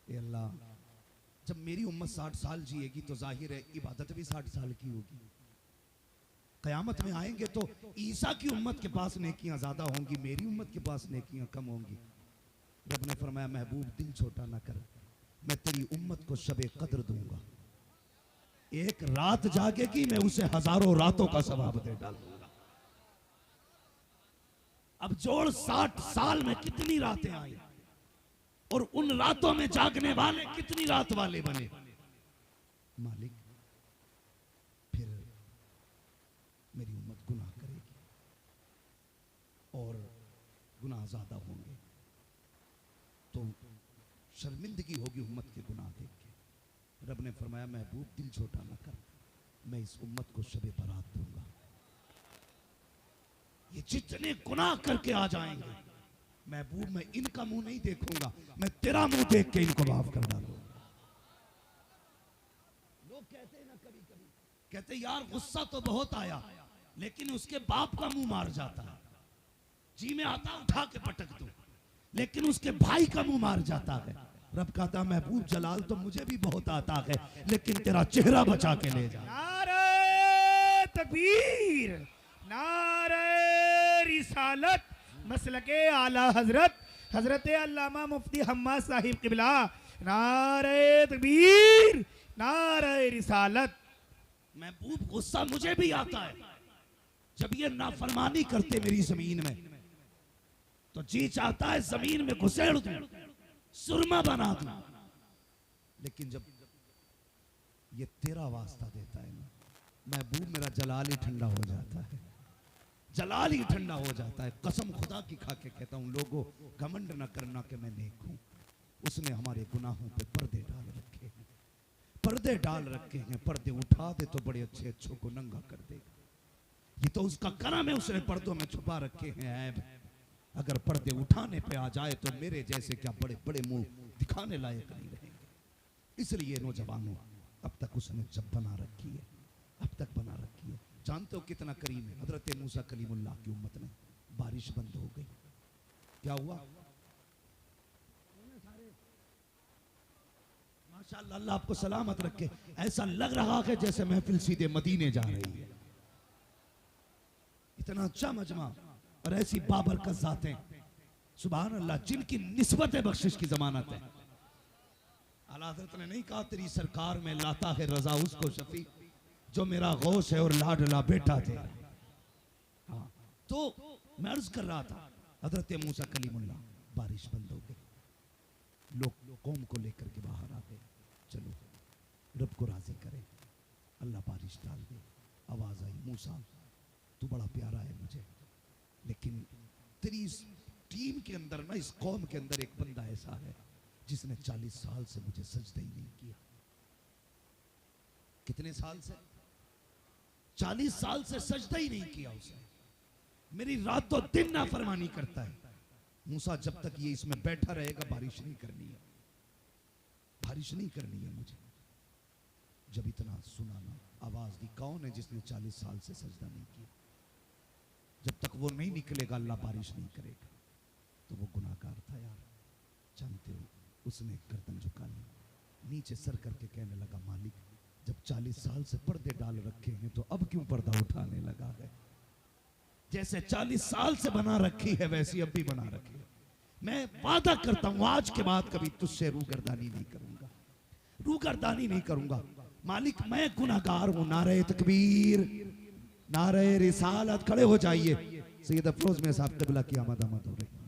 Speaker 1: ए अल्लाह, जब मेरी उम्मत 60 साल जिएगी तो जाहिर है इबादत भी 60 साल की होगी। कयामत में आएंगे तो ईसा की उम्मत के पास नेकियां ज्यादा होंगी, मेरी उम्मत के पास नेकियां कम होंगी। रब ने फरमाया महबूब दिल छोटा ना कर, मैं तेरी उम्मत को शबे कद्र दूंगा। एक रात जागेगी, मैं उसे हजारों रातों का सवाब दे डालूंगा। अब जोड़ 60 साल में कितनी रातें आई, और उन रातों में जागने वाले कितनी रात वाले बने। मालिक फिर मेरी उम्मत गुनाह करेगी और गुनाह ज्यादा होंगे तो शर्मिंदगी होगी उम्मत के गुनाह देख के। रब ने फरमाया महबूब दिल छोटा ना कर, मैं इस उम्मत को शबे बारात दूंगा। ये जितने गुनाह करके आ जाएंगे महबूब, मैं इनका मुंह नहीं देखूंगा, मैं तेरा मुंह देख के इनको माफ कर डालूंगा। लोग कहते हैं ना कभी कभी, कहते यार गुस्सा तो बहुत आया, लेकिन उसके बाप का मुंह मार जाता है। जी में आता उठा के पटक दूं, लेकिन उसके भाई का मुंह मार जाता है। रब कहता महबूब जलाल तो मुझे भी बहुत आता है, लेकिन तेरा चेहरा बचा के ले जा।
Speaker 3: नारे तकबीर, नारे रिसालत, मसलके आला हजरत हजरत अल्लामा मुफ्ती हम्मा साहिब किबला। नारे तकबीर, नारे रिसालत।
Speaker 1: महबूब गुस्सा मुझे भी आता है, जब ये नाफरमानी करते मेरी जमीन में तो जी चाहता है जमीन में घुसेड़ दूं, सुरमा बना दूं। लेकिन जब ये तेरा वास्ता देता है ना महबूब, मेरा जलाल ही ठंडा हो जाता है, जलाल ही ठंडा हो जाता है। कसम खुदा की खा के कहता हूं लोगों, घमंड न करना कि मैं नेक हूं। उसने हमारे गुनाहों पे पर्दे डाल रखे हैं, पर्दे डाल रखे हैं। पर्दे उठा दे तो बड़े अच्छे अच्छों को नंगा कर देगा। ये तो उसका करम है, उसने पर्दों में छुपा रखे हैं ऐब। अगर पर्दे उठाने पे आ जाए तो मेरे जैसे क्या बड़े बड़े मुंह दिखाने लायक नहीं रहेंगे। इसलिए नौजवानों, अब तक उसने जब बना रखी है, अब तक बना रखी है। जानते हो कितना करीम है? हजरत मूसा कलीमुल्लाह की उम्मत में बारिश बंद हो गई, क्या हुआ? माशाअल्लाह, अल्लाह आपको सलामत रखे। ऐसा लग रहा है जैसे महफिल सीधे मदीने जा रही है। इतना अच्छा मजमा और ऐसी बाबरकत ज़ातें, सुभान अल्लाह, जिनकी निस्बत बख्शिश की जमानत है। आला हज़रत ने नहीं कहा तेरी सरकार में लाता है रजा उसको शफी जो मेरा गौस है और लाडला बेटा तेरा। हाँ, तो मैं अर्ज कर रहा था, हजरत मूसा कलीमुल्लाह, बारिश बंद हो गई, लोग कौम को लेकर के बाहर आ गए। चलो रब को राजी करें। अल्लाह बारिश डाल दे। आवाज आई, मूसा तू बड़ा प्यारा है मुझे, लेकिन तेरी इस टीम के अंदर ना, इस कौम के अंदर एक बंदा ऐसा है जिसने 40 साल से मुझे सजदा ही नहीं किया। कितने साल से? 40 साल से सजदा ही नहीं किया उसने। मेरी रातों दिन नाफरमानी करता है। मूसा जब तक ये इसमें बैठा रहेगा बारिश नहीं करनी है, बारिश नहीं करनी है मुझे। जब इतना सुना ना, आवाज दी, कौन है जिसने 40 साल से सजदा नहीं किया? जब तक वो नहीं निकलेगा अल्लाह बारिश नहीं करेगा। तो वो गुनाहगार था यार, जानते हो। उसने गर्दन झुका ली, नीचे सर करके कहने लगा, मालिक जब 40 साल से पर्दे डाल रखे हैं तो अब क्यों पर्दा उठाने लगा है? जैसे 40 साल से बना रखी है वैसी अब भी बना रखी है। मैं वादा करता हूं आज के बाद कभी तुझसे रूगर्दानी नहीं करूंगा, रूगर्दानी नहीं करूंगा। मालिक मैं गुनाहगार हूं। नारे तकबीर, नारे रिसालत। खड़े हो जाइए। सैयद अफरोज में साहब क़िबला की आमद आमद हो रही।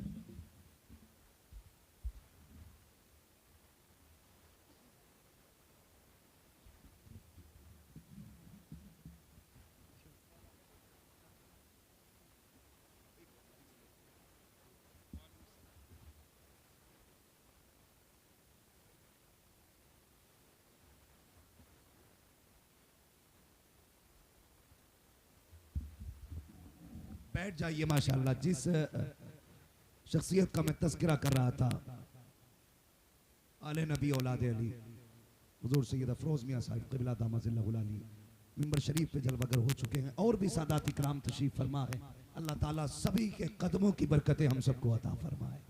Speaker 1: बैठ जाइए। माशाअल्लाह, जिस शख्सियत का मैं तज़किरा कर रहा था, आले नबी औलाद अली हुजूर सैयद अफरोज मियां साहिब क़िबला दामजिल्लहुल अली मिंबर शरीफ पे जलवागर हो चुके हैं, और भी सादात इकराम तशरीफ फरमा है। अल्लाह ताला सभी के कदमों की बरकतें हम सबको अता फरमाए।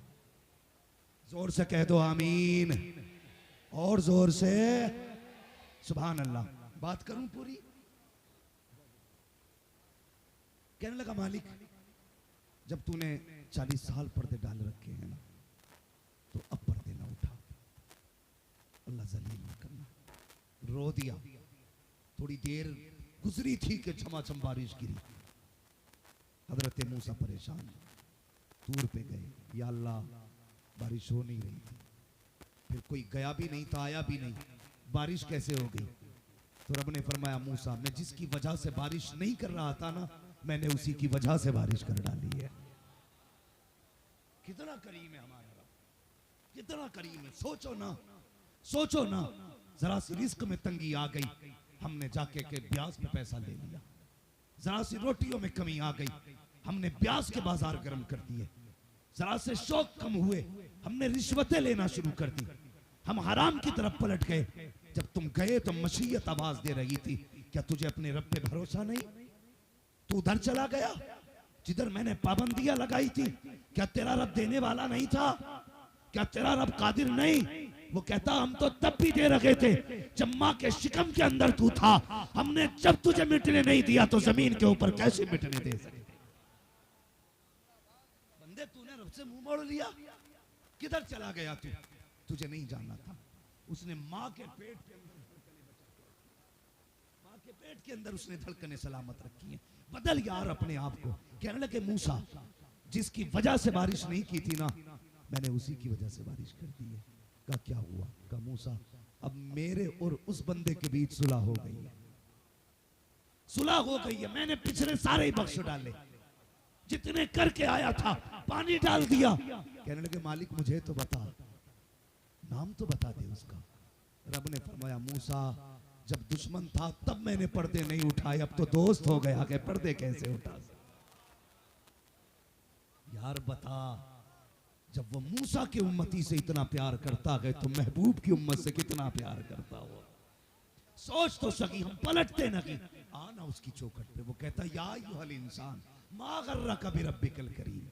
Speaker 1: जोर से कह दो आमीन, और जोर से सुभान अल्लाह। बात करूं पूरी? कहने लगा, मालिक जब तूने 40 साल पर्दे डाल रखे हैं ना, तो अब पर्दे ना उठा। अल्लाह जलील न करना। रो दिया। थोड़ी देर गुजरी थी कि झमाझम बारिश गिरी। हजरत मूसा परेशान, दूर पे गए, या अल्लाह बारिश हो नहीं रही थी। फिर कोई गया भी नहीं था, आया भी नहीं, बारिश कैसे हो गई? तो रब ने फरमाया, मूसा मैं जिसकी वजह से बारिश नहीं कर रहा था ना, मैंने उसी की वजह से बारिश कर डाली है। कितना करीम है हमारा रब, कितना करीम है। सोचो ना, सोचो ना, जरा सी रिस्क में तंगी आ गई, हमने जाके के ब्याज पे पैसा ले लिया। जरा सी रोटियों में कमी आ गई, हमने ब्याज के बाजार गर्म कर दिए। जरा से शौक कम हुए, हमने रिश्वतें लेना शुरू कर दी। हम हराम की तरफ पलट गए। जब तुम गए तो मशीयत आवाज दे रही थी, क्या तुझे अपने रब पे भरोसा नहीं? तू उधर चला गया जिधर मैंने पाबंदियां लगाई थी। क्या तेरा रब देने वाला नहीं था? क्या तेरा रब कादिर नहीं? वो कहता, हम तो तब भी दे रखे थे जब मां के शिकम के अंदर तू था। हमने जब तुझे मिटने नहीं दिया तो जमीन के ऊपर कैसे मिटने दे सकते? बंदे, तूने रब से मुंह मोड़ लिया। किधर चला गया तू? तुझे नहीं जानना था। उसने मां के पेट के अंदर पेट के अंदर उसने धड़कने सलामत रखी हैं। बदल यार अपने आप को। कहने लगे, मूसा जिसकी वजह से बारिश नहीं की थी ना, मैंने उसी की वजह से बारिश कर दी है। का क्या हुआ? का मूसा अब मेरे और उस बंदे के बीच सुलह हो गई है, सुलह हो गई है। मैंने पिछले सारे ही बख्श डाले, जितने करके आया था पानी डाल दिया। कहने लगे, मालिक मुझे तो बता, नाम तो बता दे उसका। रब ने फरमाया, मूसा जब दुश्मन था तब मैंने पर्दे नहीं उठाए, अब तो दोस्त हो गया कि पर्दे कैसे उठा। यार बता, जब वो मूसा की उम्मती से इतना प्यार करता है तो महबूब की उम्मत से कितना प्यार करता हो। सोच तो सकी, हम पलटते नहीं। आना उसकी चौखट पे, वो कहता या अय्युहल इंसान मा गर्रका बिरब्बिकल करीम,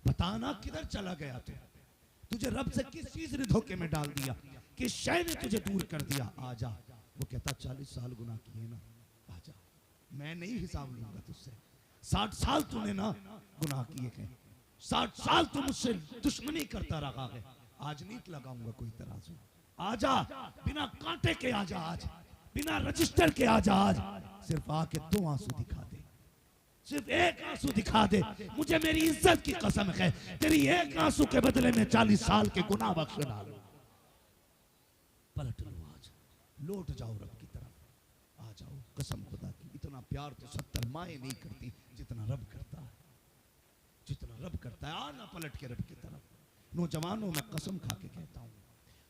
Speaker 1: बताना किधर चला गया तू, तुझे रब से किस चीज ने धोखे में डाल दिया, किस शय ने तुझे दूर कर दिया, आजा। वो कहता 40 साल गुनाह किए ना, आजा, मैं नहीं हिसाब लूंगा तुझसे। 60 साल तूने ना गुनाह किए हैं, 60 साल तू मुझसे दुश्मनी करता रहा है, आज नहीं लगाऊंगा कोई तराजू, आजा, बिना कांटे के आजा आज, बिना रजिस्टर के आजा आज, सिर्फ आके 2 आंसू दिखा दे, सिर्फ 1 आंसू दिखा दे, मुझे मेरी इज्जत की कसम है, तेरी 1 आंसू के बदले में 40 साल के गुनाह बख्श डालो। पलट लो आज, लौट जाओ रब की तरफ, आ जाओ। कसम खुदा की, इतना प्यार तो 70 माएं नहीं करती जितना रब करता है, जितना रब करता है। आना पलट के रब की तरफ। नौजवानों, मैं कसम खा के कहता हूँ,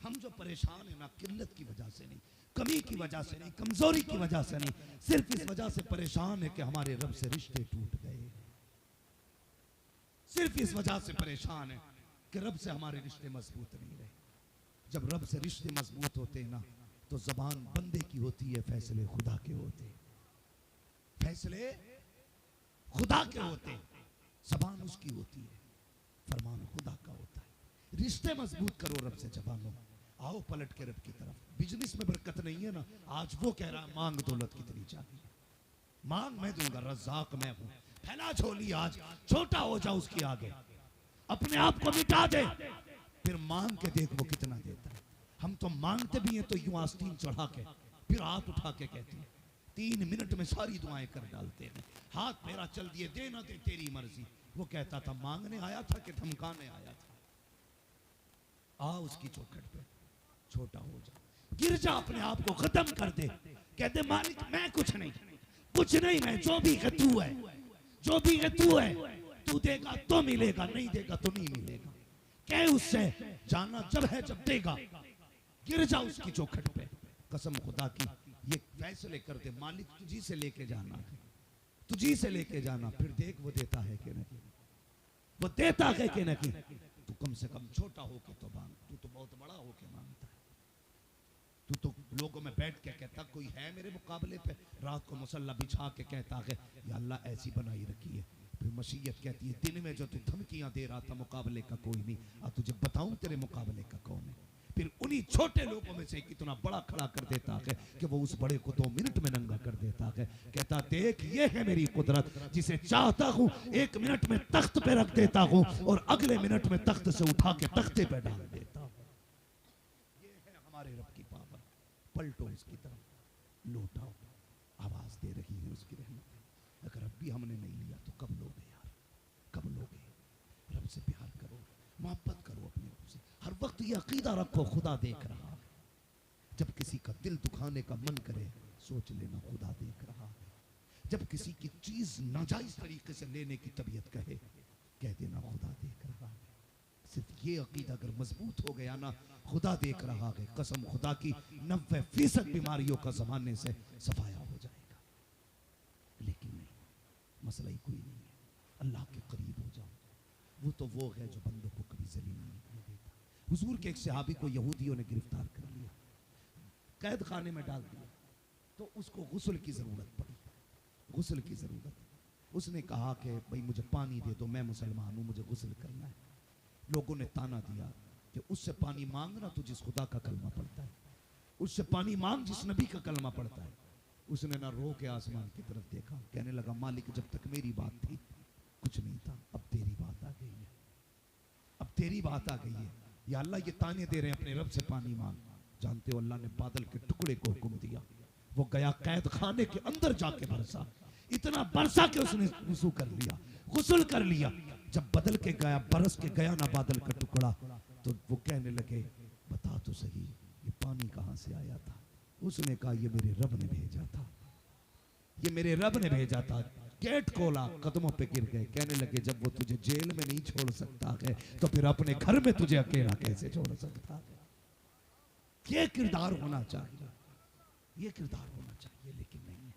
Speaker 1: हम जो परेशान है ना, किल्लत की वजह से नहीं, कमी की वजह से नहीं, कमजोरी की वजह से नहीं, सिर्फ इस वजह से परेशान है कि हमारे रब से रिश्ते टूट गए। सिर्फ इस वजह से परेशान है कि रब से हमारे रिश्ते मजबूत नहीं रहे। जब रब से रिश्ते मजबूत होते हैं ना, तो जबान बंदे की होती है, फैसले खुदा के होते हैं, फैसले खुदा के होते हैं, जबान उसकी होती है, फरमान खुदा का होता है। रिश्ते मजबूत करो रब से जबानों। आओ पलट के रब की तरफ। बिजनेस में बरकत नहीं है ना, आज वो कह रहा है मांग दौलत कितनी चाहिए, मांग मैं दूंगा, रज़ाक मैं हूं, फैला झोली आज, छोटा हो जा उसके आगे, अपने आप को मिटा दे, फिर मांग के देख वो कितना देता है। हम तो मांगते भी हैं तो यूं आस्तीन चढ़ा के, फिर हाथ उठा के कहते हैं, 3 मिनट में सारी दुआएं कर डालते हैं, हाथ मेरा चल दिए, दे ना दे तेरी मर्जी। वो कहता था मांगने आया था कि धमकाने आया था। आ उसकी चौखट पे, छोटा हो जा, गिर जा, अपने आप को खत्म कर दे, कहते मालिक मैं कुछ नहीं, कुछ नहीं, मैं जो भी है तू है, जो भी है तू है, तू देगा तो मिलेगा, नहीं देगा तो नहीं मिलेगा। कह उससे जाना जब है जब देगा, गिर जा उसकी चौखट पे। कसम खुदा की, ये फैसले कर दे, मालिक तुझी से लेके जाना है, तुझी से लेके जाना, फिर देख वो देता है कि नहीं, वो देता है कि नहीं। तू कम से कम छोटा होके तो मांग, तू तो बहुत बड़ा होके मांगता है। तू तो लोगों में बैठ के कहता कोई है मेरे मुकाबले पे, रात को मुसल्ला बिछा के कहता है या अल्लाह ऐसी बनाई रखी है। फिर मशीयत कहती है दिन में जो तू धमकियां दे रहा था मुकाबले का कोई नहीं, अब तुझे बताऊं तेरे मुकाबले का कौन है। फिर उन्हीं छोटे लोगों में से कितना बड़ा खड़ा कर देता है कि वो उस बड़े को 2 मिनट में नंगा कर देता है। कहता देख ये है मेरी कुदरत, जिसे चाहता हूँ 1 मिनट में तख्त पे रख देता हूँ और अगले मिनट में तख्त से उठा के तख्ते पे डाल देता हूँ। ये है हमारे रब की पावर। पलटो उसकी तरफ, लौटाओ, आवाज दे रही है उसकी रहमत। अगर अब भी हमने नहीं लिया तो कब लोगे यार, कब लोगे। रब से प्यार करो, मोहब्बत करो अपने रब से। हर वक्त ये अकीदा रखो खुदा देख रहा है। जब किसी का दिल दुखाने का मन करे सोच लेना खुदा देख रहा है। जब किसी की चीज नाजायज तरीके से लेने की तबीयत कहे, कह देना खुदा देख रहा है। सिर्फ ये अकीदा अगर मजबूत हो गया ना, खुदा देख रहा है, कसम खुदा की 90% बीमारियों का जमाने से सफाया हो जाएगा। लेकिन नहीं, मसला ही कोई नहीं है। अल्लाह के करीब हो जाओ, वो तो वो है जो बंदों को कभी जलील नहीं होने देता। हुजूर के एक सहाबी को यहूदियों ने गिरफ्तार कर लिया, कैद खाने में डाल दिया, तो उसको गुस्ल की जरूरत पड़ी, गुस्ल की जरूरत। उसने कहा कि भाई मुझे पानी दे दो, मैं मुसलमान हूं, मुझे गुस्ल करना है। लोगों ने ताना दिया कि उससे पानी मांगना तो जिस खुदा का कलमा पड़ता है, उससे पानी मांग जिस नबी का कलमा पड़ता है। उसने ना रो के आसमान की तरफ देखा, कहने लगा मालिक जब तक मेरी बात थी कुछ नहीं था, अब तेरी बात आ गई है, अब तेरी बात आ गई है। या अल्लाह ये ताने दे रहे हैं अपने रब से पानी मांग। जानते हो अल्लाह ने बादल के टुकड़े को हुक्म दिया, वो गया कैद खाने के अंदर जाके बरसा, इतना बरसा के उसने वुज़ू कर लिया, गुस्ल कर लिया। जब बदल के गया, बरस के गया ना बादल का टुकड़ा, तो वो कहने लगे बता तो सही ये पानी कहां से आया था। उसने कहा ये मेरे रब ने भेजा था, ये मेरे रब ने भेजा था। गेट खोला, कदमों पे गिर गए, कहने लगे जब वो तुझे जेल में नहीं छोड़ सकता है तो फिर अपने घर में तुझे अकेला कैसे छोड़ सकता है। ये किरदार होना चाहिए, ये किरदार होना चाहिए, लेकिन नहीं है।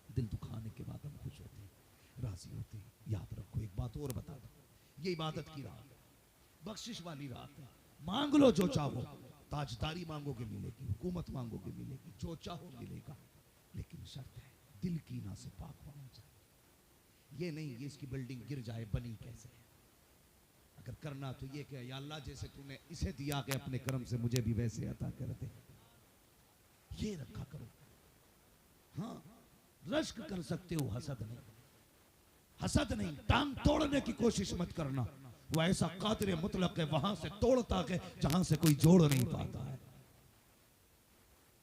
Speaker 1: दिल दुखाने के बाद हम खुश होते हैं, राजी होते हैं। याद रखो एक बात और बता दो, ये इबादत की रात है, बख्शिश वाली रात है। मांग लो जो चाहो, ताजदारी मांगोगे मिलेगी, हुकूमत मांगोगे मिलेगी, जो चाहो मिलेगा, लेकिन शर्त है दिल कीना से पाक होना चाहिए। ये नहीं ये इसकी बिल्डिंग गिर जाए बनी कैसे। अगर करना तो ये कि या अल्लाह जैसे तूने इसे दिया कि अपने कर्म से मुझे भी वैसे अता कर दे, ये रखा करो। हाँ रश्क कर सकते हो, हसद नहीं, हसद नहीं। टांग तोड़ने की कोशिश मत करना, वो ऐसा कादिर मुतलक है वहां से तोड़ता है जहां से कोई जोड़ नहीं पाता है।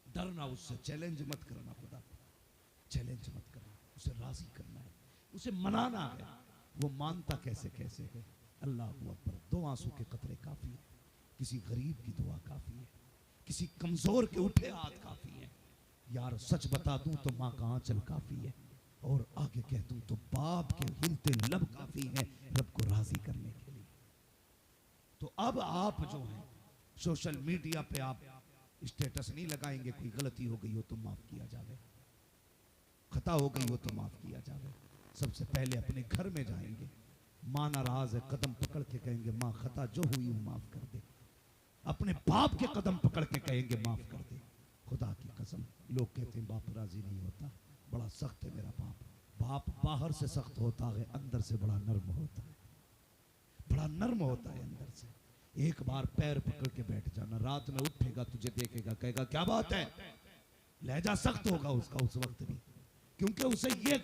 Speaker 1: डरना उससे, चैलेंज मत करना, खुदा चैलेंज मत करना, उसे राजी करना है, उसे मनाना है। वो मानता कैसे कैसे है। अल्लाह अकबर। 2 आंसू के कतरे काफी है, किसी गरीब की दुआ काफी है, किसी कमजोर के उठे हाथ काफी है। यार सच बता दूं तो माँ का आंचल काफी है, और आगे कह दूं तो बाप के हिलते लब काफी है रब को राजी करने के लिए। तो अब आप जो हैं सोशल मीडिया पे आप स्टेटस नहीं लगाएंगे, कोई गलती हो गई हो तो माफ किया जावे, खता हो गई हो तो माफ किया जावे। सबसे पहले अपने घर में जाएंगे, माँ नाराज है, कदम पकड़ के कहेंगे माँ खता जो हुई वो माफ कर दे। अपने बाप के कदम पकड़ के कहेंगे माफ कर दे। खुदा की कसम, लोग कहते हैं बाप राजी नहीं होता, बड़ा सख्त है मेरा बाप। बाप बाहर से सख्त होता है, अंदर से बड़ा नर्म होता है, बड़ा नर्म होता है अंदर से। एक बार पैर पकड़ के बैठ जाना, रात में उठेगा तुझे देखेगा कहेगा क्या बात है। लहजा सख्त होगा उसका उस वक्त भी, क्योंकि उसे ये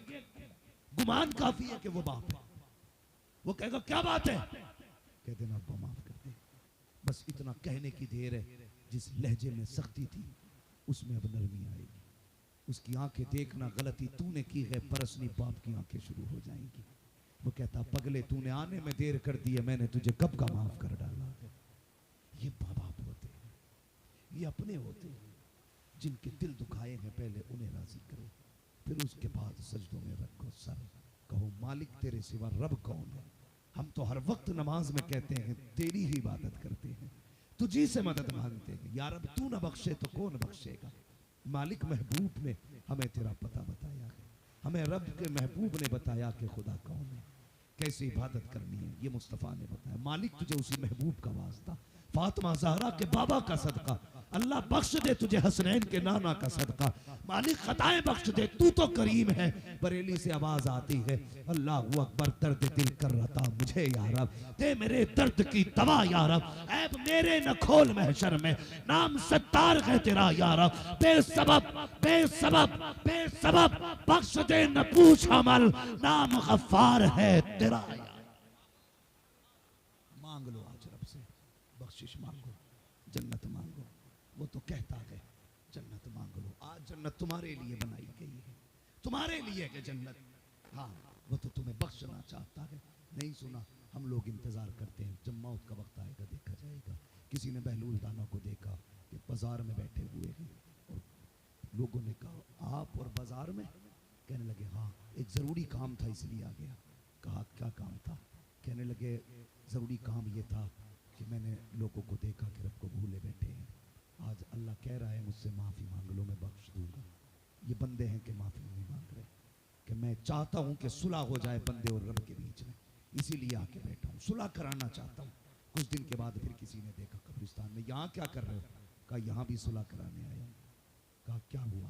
Speaker 1: गुमान काफी है कि वो बाप है। वो कहेगा क्या बात है, कह देना अब्बा माफ कर दे। बस इतना कहने की देर है, जिस लहजे में सख्ती थी उसमें अब नरमी आएगी। उसकी आंखें देखना गलती तूने की है, परसनी बाप की आंखें शुरू हो जाएंगी। वो कहता पगले तूने आने में देर कर दी है, मैंने तुझे कब का माफ कर डाला है। ये माँ बाप होते हैं, ये अपने होते हैं, जिनके दिल दुखाए हैं पहले उन्हें राजी करो, फिर उसके बाद सजदों में रखो सर, कहो मालिक तेरे सिवा रब कौन है। हम तो हर वक्त नमाज में कहते हैं तेरी ही इबादत करते हैं, तुझी से मदद मांगते हैं। यार अब तू न बख्शे तो कौन बख्शेगा। मालिक महबूब ने हमें तेरा पता बताया है, हमें रब के महबूब ने बताया कि खुदा कौन है, कैसे इबादत करनी है, ये मुस्तफ़ा ने बताया। मालिक तुझे उसी महबूब का वास्ता, फातिमा ज़हरा के बाबा का सदका, अल्लाह बख्श दे तुझे हसनैन के नाना का सदका। मालिक खताएं बख्श दे, तू तो करीम है। बरेली से आवाज आती है अल्लाह अकबर, दर्द दिल कर रहा मुझे यारब, दे मेरे दर्द की दवा यारब, ऐब मेरे न खोल महशर में, नाम सत्तार है तेरा यारब, बेसबब बेसबब बेसबब बख्श दे न पूछ अमल, नाम गफ्फार है तेरा। मांग लो आज रब से, बख्शिश मांगो, जन्नत मांगो। वो तो कहता है जन्नत मांग लो, आज जन्नत तुम्हारे लिए बनाई गई है, तुम्हारे लिए है जन्नत। हाँ वो तो तुम्हें बख्शना चाहता है। नहीं सुना, हम लोग इंतजार करते हैं जब मौत का वक्त आएगा देखा जाएगा। किसी ने बहलूल दाना को देखा कि बाजार में बैठे हुए हैं, और लोगों ने कहा आप और बाजार में, कहने लगे हाँ एक ज़रूरी काम था इसलिए आ गया। कहा क्या काम था, कहने लगे ज़रूरी काम ये था कि मैंने लोगों को देखा कि रब को भूले बैठे हैं, आज अल्लाह कह रहा है मुझसे माफ़ी मांग लो मैं बख्श दूंगा। ये बंदे हैं कि माफ़ी नहीं मांग रहे, कि मैं चाहता हूँ कि सुलह हो जाए बंदे और रब के बीच में, इसीलिए आके बैठा हूँ, सुलह कराना चाहता हूँ। कुछ दिन के बाद फिर किसी ने देखा कब्रिस्तान में, यहाँ क्या कर रहे हो, कहा यहाँ भी सुलह कराने आया हूँ। कहा क्या हुआ,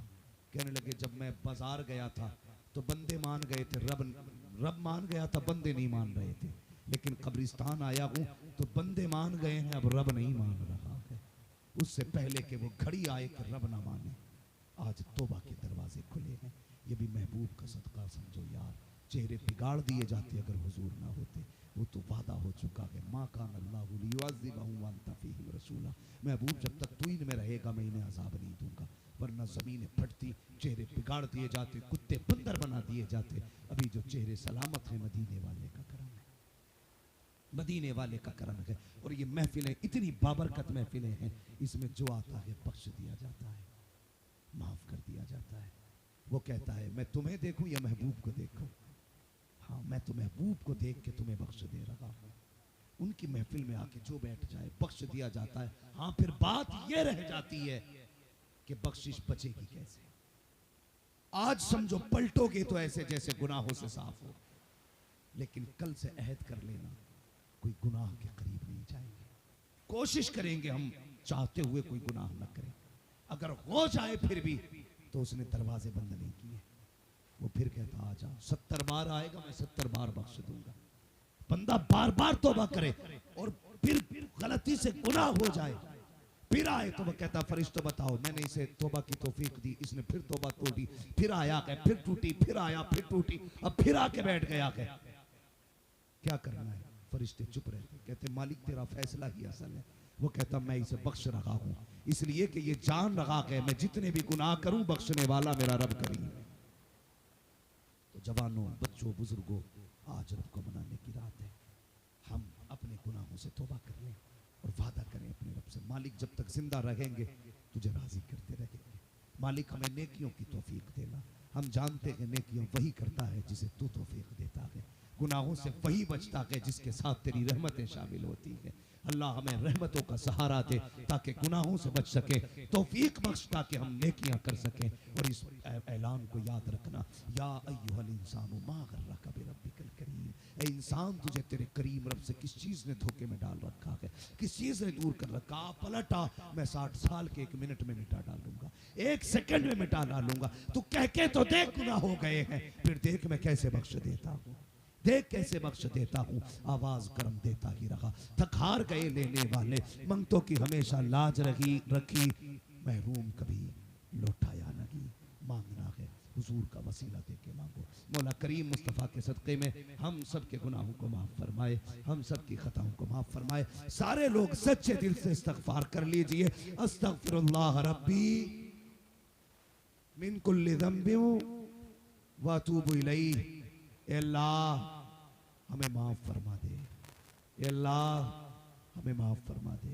Speaker 1: कहने लगे जब मैं बाजार गया था तो बंदे मान गए थे, रब मान गया था, बंदे नहीं मान रहे थे, लेकिन कब्रिस्तान आया हूँ तो बंदे मान गए हैं, अब रब नहीं मान रहा है। उससे पहले कि वो घड़ी आए कि रब ना माने, आज तौबा के दरवाजे खुले हैं। ये भी महबूब का सदका समझो यार, चेहरे बिगाड़ दिए जाते अगर हुजूर ना होते। वो तो वादा हो चुका है, माँ कान अल्लाहु लियुअज़्ज़िबहुम व अंत फ़ीहिम रसूला, महबूब जब तक तू इनमें रहेगा मैं इन्हें अज़ाब नहीं दूंगा। वरना ज़मीनें फटती, चेहरे बिगाड़ दिए जाते, कुत्ते बंदर बना दिए जाते। अभी जो चेहरे सलामत हैं मदीने वाले का करम है, मदीने वाले का करम है। और ये महफिलें इतनी बाबरकत महफिलें हैं, इसमें जो आता है बख्श दिया जाता है, माफ कर दिया जाता है। वो कहता है मैं तुम्हें देखूं या महबूब को देखूं, हाँ मैं तो महबूब को देख के तुम्हें बख्श दे रहा हूं। उनकी महफिल में आके जो बैठ जाए बख्श दिया जाता है। हाँ फिर बात ये रह जाती है कि बख्शिश बचेगी कैसे। आज समझो पलटोगे तो ऐसे जैसे गुनाहों से साफ हो, लेकिन कल से अहद कर लेना कोई गुनाह के करीब नहीं जाएंगे। कोशिश करेंगे हम चाहते हुए कोई गुनाह न करें। अगर हो जाए फिर भी तो उसने दरवाजे बंद नहीं किए, वो फिर कहता आ जाओ, 70 बार आएगा मैं 70 बार बख्श दूंगा। बंदा बार बार तौबा करे और फिर गलती से गुनाह हो जाए, फिर आए तो वह कहता फरिश्तों बताओ, मैंने इसे तौबा की तौफीक दी, इसने फिर तौबा तोड़ी, फिर आया के फिर टूटी, फिर आया फिर टूटी, अब फिर आके बैठ गया के क्या करना है। फरिश्ते चुप रहते, कहते मालिक तेरा फैसला ही असल है। वो कहता मैं इसे बख्श रहा हूं इसलिए कि ये जान रहा है मैं जितने भी गुनाह करूं बख्शने वाला मेरा रब करीम है। तो जवानों, बच्चों, बुजुर्गों, आज रब को मनाने की रात है। हम अपने गुनाहों से तौबा कर लें और वादा करें अपने रब से, मालिक जब तक जिंदा रहेंगे तुझे राजी करते रहेंगे। मालिक हमें नेकियों की तौफीक देना। हम जानते हैं नेकियां वही करता है जिसे तू तौफीक देता है, गुनाहों से वही बचता है जिसके साथ तेरी रहमतें शामिल होती हैं। अल्लाह हमें रहमतों का सहारा दे ताकि गुनाहों से बच सके, तौफीक बख्श ताकि हम नेकियां कर सकें। और इस ऐलान को याद रखना, या अय्युहल इंसानु मा गर्रका बिरब्बिकल करीम, ए इंसान तुझे तेरे करीम रब से किस चीज ने धोखे में डाल रखा है, किस चीज ने दूर कर रखा। पलटा मैं 60 साल के 1 मिनट में मिटा डालूंगा, 1 सेकंड में मिटा डालूंगा। तू कह के तो देख गुनाह हो गए हैं, फिर देख मैं कैसे बख्श देता हूँ, देख कैसे बख्श देता हूँ। आवाज करम देता ही रहा, थक हार गए लेने वाले, मंगतों की हमेशा लाज रखी, महरूम कभी लौटाया नहीं। मांगना है हुजूर का वसीला दे के मांगो। मौला करीम मुस्तफ़ा के सदक़े में हम सब के गुनाहों को माफ़ फरमाए, हम सब की खताओं को माफ़ फरमाए। सारे लोग सच्चे दिल से इस्तग़फ़ार कर लीजिए। अस्तग़फ़िरुल्लाह रब्बी मिन कुल्लि ज़ंबिन व अतूबु इलैह। ए अल्लाह हमें माफ़ फरमा दे, ए अल्लाह हमें माफ़ फरमा दे,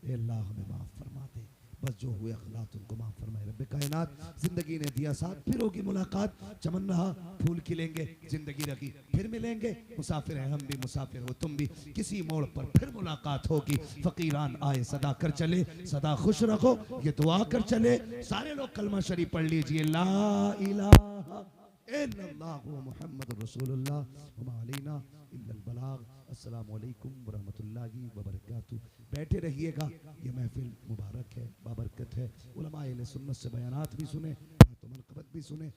Speaker 1: ए अल्लाह हमें माफ़ फरमा दे। बस जो हुए अखलात उनको माफ़ फरमाए रब्बे कायनात। जिंदगी ने दिया साथ, फिर होगी मुलाकात, चमन रहा फूल खिलेंगे, जिंदगी रखी फिर मिलेंगे। मुसाफिर हैं हम भी, मुसाफिर हो तुम भी, किसी मोड़ पर फिर मुलाकात होगी। फकीरान आए सदा कर चले, सदा खुश रखो ये दुआ कर चले। सारे लोग कलमा शरीफ पढ़ लीजिए, ला इलाहा इल्लल्लाहु मुहम्मदुर रसूलुल्लाह व मा अलैना इल्लल बलाग। अस्सलामु अलैकुम व रहमतुल्लाहि व बरकातुहू। बैठे रहिएगा, ये महफिल मुबारक है, बाबरकत है। उलमा अहले सुन्नत से बयानात भी सुने, तो मनक़बत भी सुने।